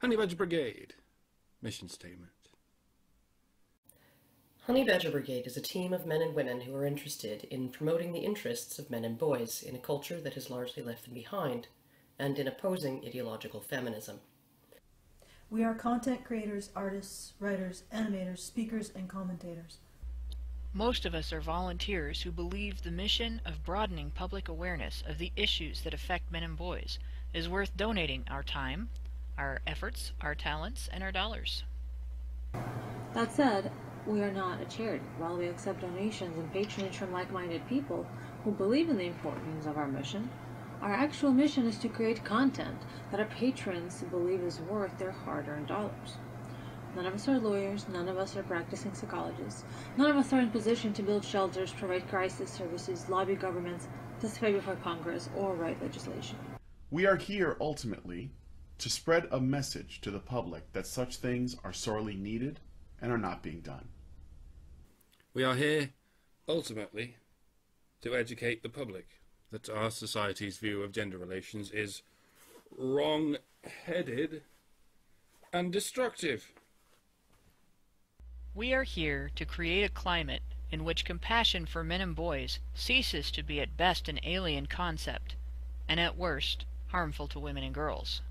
Honey Badger Brigade. Mission statement. Honey Badger Brigade is a team of men and women who are interested in promoting the interests of men and boys in a culture that has largely left them behind, and in opposing ideological feminism. We are content creators, artists, writers, animators, speakers, and commentators. Most of us are volunteers who believe the mission of broadening public awareness of the issues that affect men and boys is worth donating our time, our efforts, our talents, and our dollars. That said, we are not a charity. While we accept donations and patronage from like-minded people who believe in the importance of our mission, our actual mission is to create content that our patrons believe is worth their hard-earned dollars. None of us are lawyers, none of us are practicing psychologists, none of us are in position to build shelters, provide crisis services, lobby governments, testify before Congress, or write legislation. We are here, ultimately, to spread a message to the public that such things are sorely needed and are not being done. We are here, ultimately, to educate the public that our society's view of gender relations is wrong-headed and destructive. We are here to create a climate in which compassion for men and boys ceases to be at best an alien concept, and at worst, harmful to women and girls.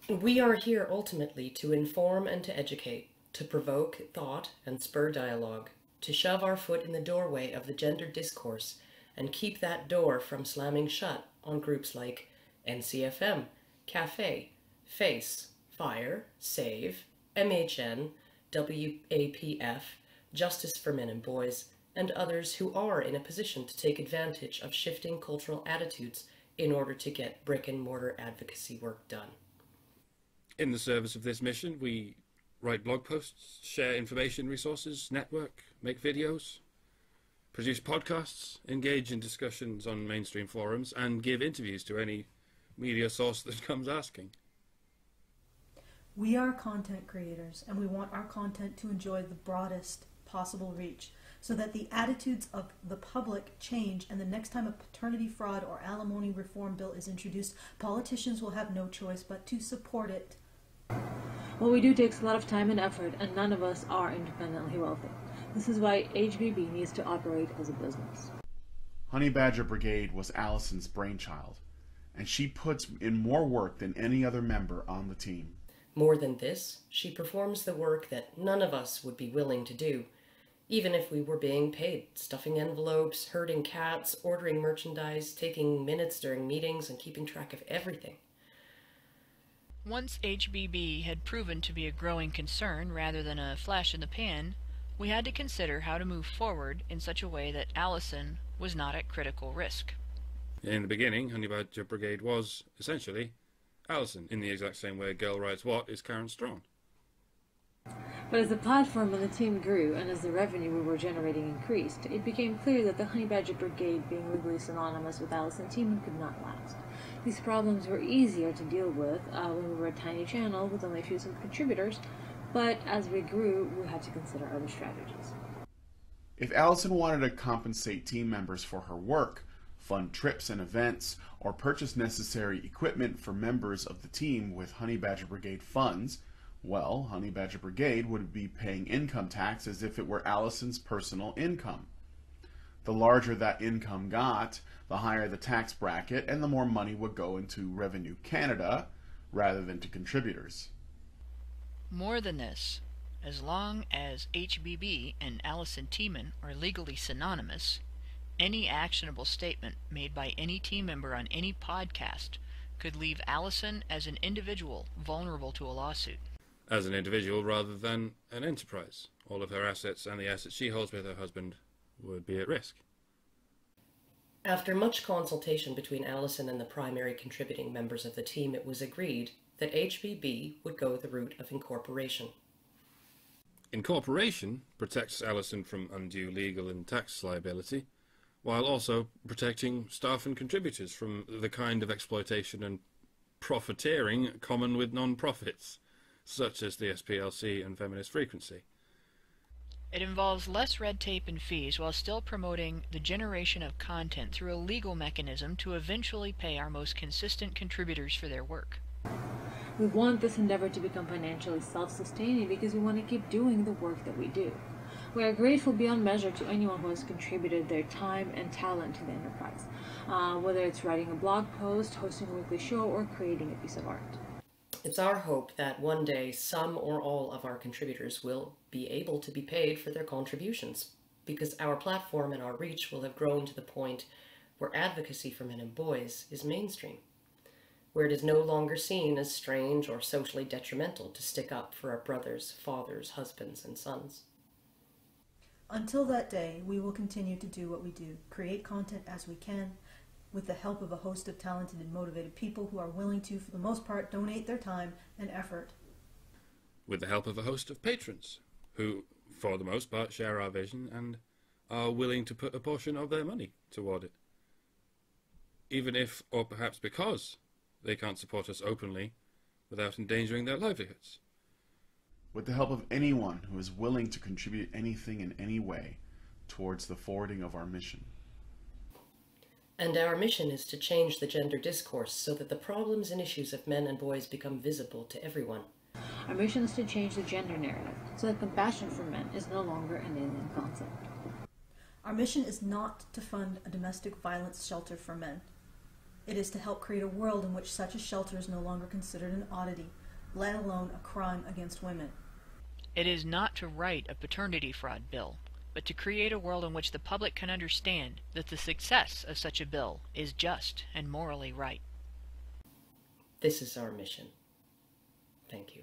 We are here ultimately to inform and to educate, to provoke thought and spur dialogue, to shove our foot in the doorway of the gender discourse and keep that door from slamming shut on groups like NCFM, CAFE, FACE, FIRE, SAVE, MHN, WAPF, Justice for Men and Boys, and others who are in a position to take advantage of shifting cultural attitudes in order to get brick-and-mortar advocacy work done. In the service of this mission, we write blog posts, share information resources, network, make videos, produce podcasts, engage in discussions on mainstream forums, and give interviews to any media source that comes asking. We are content creators, and we want our content to enjoy the broadest possible reach, so that the attitudes of the public change, and the next time a paternity fraud or alimony reform bill is introduced, politicians will have no choice but to support it. What we do takes a lot of time and effort, and none of us are independently wealthy. This is why HBB needs to operate as a business. Honey Badger Brigade was Allison's brainchild, and she puts in more work than any other member on the team. More than this, she performs the work that none of us would be willing to do, even if we were being paid, stuffing envelopes, herding cats, ordering merchandise, taking minutes during meetings, and keeping track of everything. Once HBB had proven to be a growing concern rather than a flash in the pan, we had to consider how to move forward in such a way that Allison was not at critical risk. In the beginning, Honey Badger Brigade was, essentially, Allison, in the exact same way GirlWrites What is Karen Straughan. But as the platform and the team grew, and as the revenue we were generating increased, it became clear that the Honey Badger Brigade being legally synonymous with Allison Teeman could not last. These problems were easier to deal with when we were a tiny channel with only a few contributors, but as we grew, we had to consider other strategies. If Allison wanted to compensate team members for her work, fund trips and events, or purchase necessary equipment for members of the team with Honey Badger Brigade funds, well, Honey Badger Brigade would be paying income tax as if it were Allison's personal income. The larger that income got, the higher the tax bracket, and the more money would go into Revenue Canada rather than to contributors. More than this, as long as HBB and Allison Teeman are legally synonymous, any actionable statement made by any team member on any podcast could leave Allison as an individual vulnerable to a lawsuit. As an individual rather than an enterprise. All of her assets and the assets she holds with her husband would be at risk. After much consultation between Allison and the primary contributing members of the team, it was agreed that HBB would go the route of incorporation. Incorporation protects Allison from undue legal and tax liability, while also protecting staff and contributors from the kind of exploitation and profiteering common with non-profits, such as the SPLC and Feminist Frequency. It involves less red tape and fees while still promoting the generation of content through a legal mechanism to eventually pay our most consistent contributors for their work. We want this endeavor to become financially self-sustaining because we want to keep doing the work that we do. We are grateful beyond measure to anyone who has contributed their time and talent to the enterprise, whether it's writing a blog post, hosting a weekly show, or creating a piece of art. It's our hope that one day some or all of our contributors will be able to be paid for their contributions, because our platform and our reach will have grown to the point where advocacy for men and boys is mainstream, where it is no longer seen as strange or socially detrimental to stick up for our brothers, fathers, husbands, and sons. Until that day, we will continue to do what we do, create content as we can, with the help of a host of talented and motivated people who are willing to, for the most part, donate their time and effort. With the help of a host of patrons, who, for the most part, share our vision and are willing to put a portion of their money toward it. Even if, or perhaps because, they can't support us openly without endangering their livelihoods. With the help of anyone who is willing to contribute anything in any way towards the forwarding of our mission. And our mission is to change the gender discourse so that the problems and issues of men and boys become visible to everyone. Our mission is to change the gender narrative so that compassion for men is no longer an alien concept. Our mission is not to fund a domestic violence shelter for men. It is to help create a world in which such a shelter is no longer considered an oddity, let alone a crime against women. It is not to write a paternity fraud bill, but to create a world in which the public can understand that the success of such a bill is just and morally right. This is our mission. Thank you.